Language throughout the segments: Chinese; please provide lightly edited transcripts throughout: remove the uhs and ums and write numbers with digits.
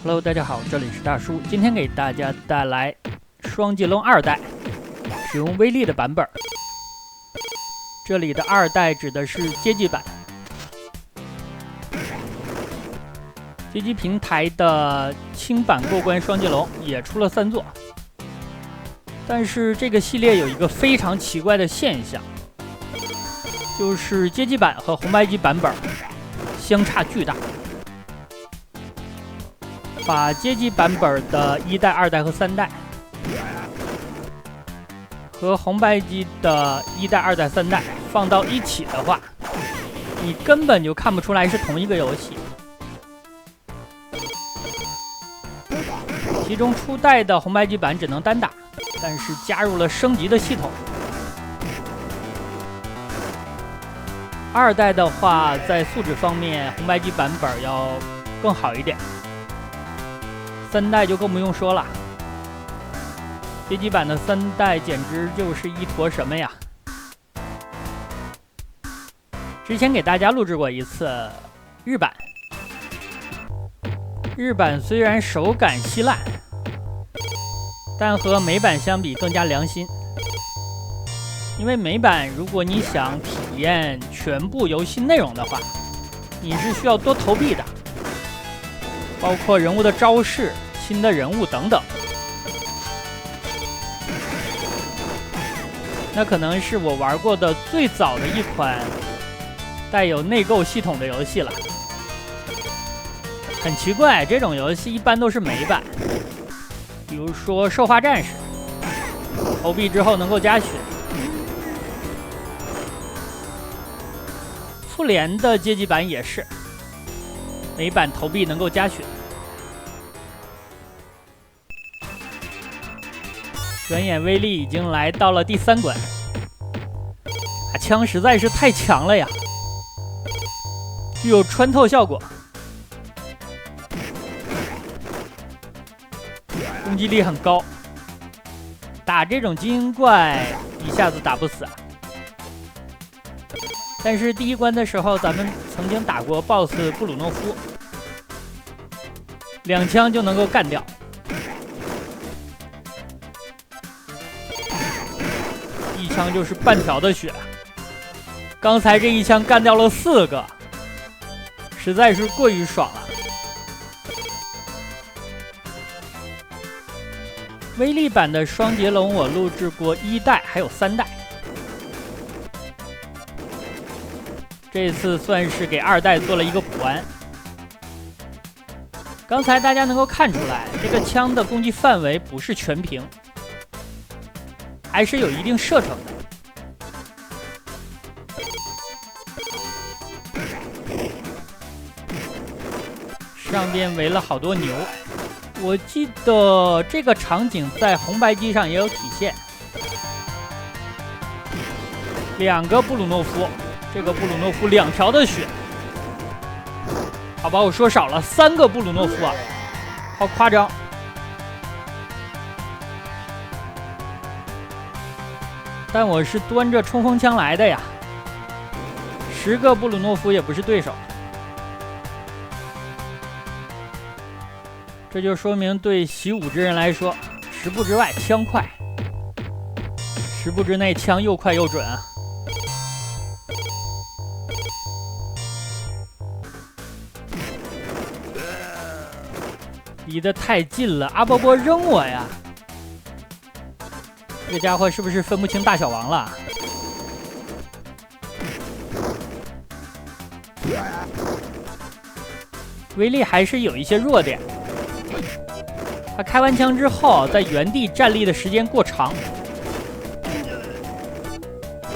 Hello， 大家好，这里是大叔，今天给大家带来双截龙2代使用威力的版本。这里的2代指的是街机版，街机平台的轻版过关双截龙也出了3座，但是这个系列有一个非常奇怪的现象，就是街机版和红白机版本相差巨大。把街机版本的1代、2代和3代和红白机的1代、2代、3代放到一起的话，你根本就看不出来是同一个游戏。其中初代的红白机版只能单打，但是加入了升级的系统。2代的话，在素质方面，红白机版本要更好一点。3代就更不用说了，街机版的3代简直就是一坨什么呀！之前给大家录制过一次日版，日版虽然手感稀烂，但和美版相比更加良心。因为美版如果你想体验全部游戏内容的话，你是需要多投币的，包括人物的招式、新的人物等等。那可能是我玩过的最早的一款带有内购系统的游戏了。很奇怪，这种游戏一般都是美版，比如说兽化战士，投币之后能够加血。复联的街机版也是，美版投币能够加血。转眼威力已经来到了第3关，打枪实在是太强了呀，具有穿透效果，攻击力很高，打这种精英怪一下子打不死。但是第1关的时候，咱们曾经打过 BOSS 布鲁诺夫，2枪就能够干掉。一枪就是半条的血，刚才这一枪干掉了4个，实在是过于爽了。威力版的双截龙我录制过1代还有3代，这次算是给2代做了一个补完。刚才大家能够看出来，这个枪的攻击范围不是全屏，还是有一定射程的。上边围了好多牛，我记得这个场景在红白机上也有体现。2个布鲁诺夫，这个布鲁诺夫2条的血，好吧，我说少了，3个布鲁诺夫啊，好夸张。但我是端着冲锋枪来的呀，10个布鲁诺夫也不是对手。这就说明对习武之人来说，10步之外枪快，10步之内枪又快又准啊。离得太近了，阿波波扔我呀！这家伙是不是分不清大小王了？威力还是有一些弱点，他开完枪之后在原地站立的时间过长，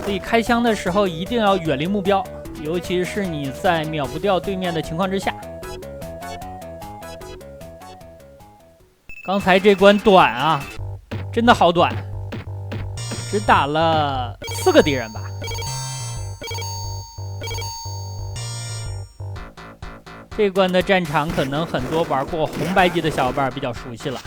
所以开枪的时候一定要远离目标，尤其是你在秒不掉对面的情况之下。刚才这关短啊，真的好短，只打了4个敌人吧。这关的战场可能很多玩过红白机的小伙伴比较熟悉了。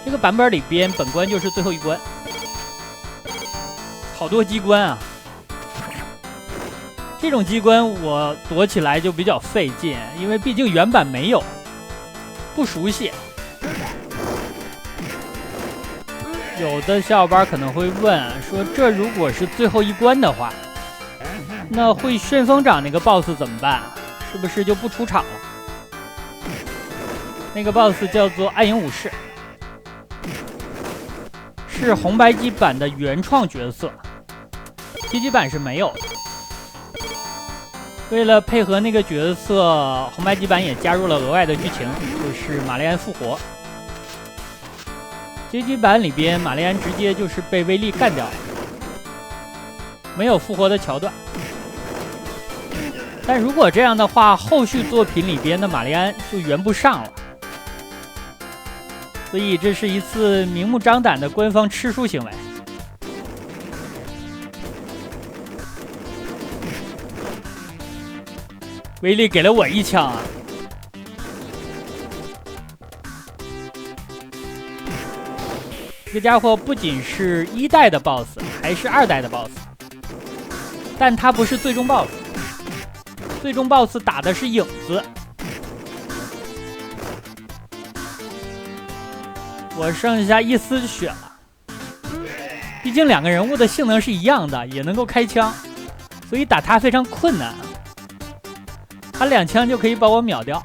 这个版本里边，本关就是最后一关，好多机关啊！这种机关我躲起来就比较费劲，因为毕竟原版没有，不熟悉。有的小伙伴可能会问说，这如果是最后一关的话，那会旋风掌那个 BOSS 怎么办？是不是就不出场了？那个 BOSS 叫做暗影武士，是红白机版的原创角色，街机版是没有的。为了配合那个角色，红白机版也加入了额外的剧情，就是玛丽安复活。街机版里边，玛丽安直接就是被威力干掉了，没有复活的桥段。但如果这样的话，后续作品里边的玛丽安就圆不上了。所以这是一次明目张胆的官方吃书行为。威力给了我一枪啊！这个家伙不仅是1代的 BOSS， 还是2代的 BOSS， 但他不是最终 BOSS。最终 BOSS 打的是影子。我剩下一丝血了，毕竟2个人物的性能是一样的，也能够开枪，所以打他非常困难。他2枪就可以把我秒掉。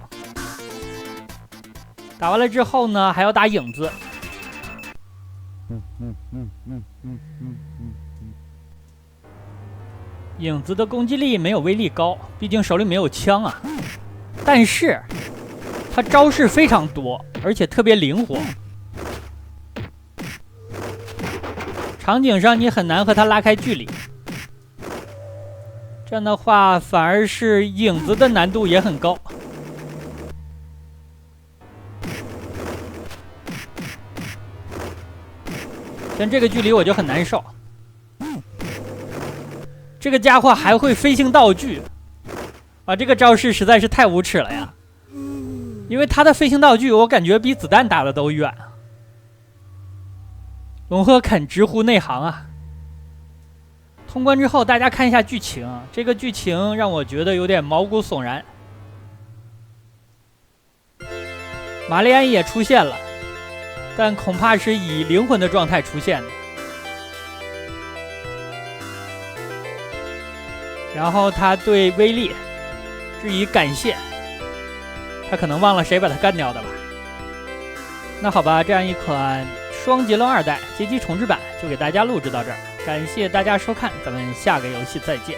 打完了之后呢，还要打影子。影子的攻击力没有威力高，毕竟手里没有枪啊。但是他招式非常多，而且特别灵活。场景上你很难和他拉开距离，这样的话反而是影子的难度也很高。像这个距离我就很难受。这个家伙还会飞行道具啊，这个招式实在是太无耻了呀！因为他的飞行道具我感觉比子弹打的都远。龙鹤肯直呼内行啊！通关之后，大家看一下剧情，这个剧情让我觉得有点毛骨悚然。玛丽安也出现了，但恐怕是以灵魂的状态出现的。然后他对威力致以感谢，他可能忘了谁把他干掉的吧。那好吧，这样一款双截龙2代街机重置版就给大家录制到这儿，感谢大家收看，咱们下个游戏再见。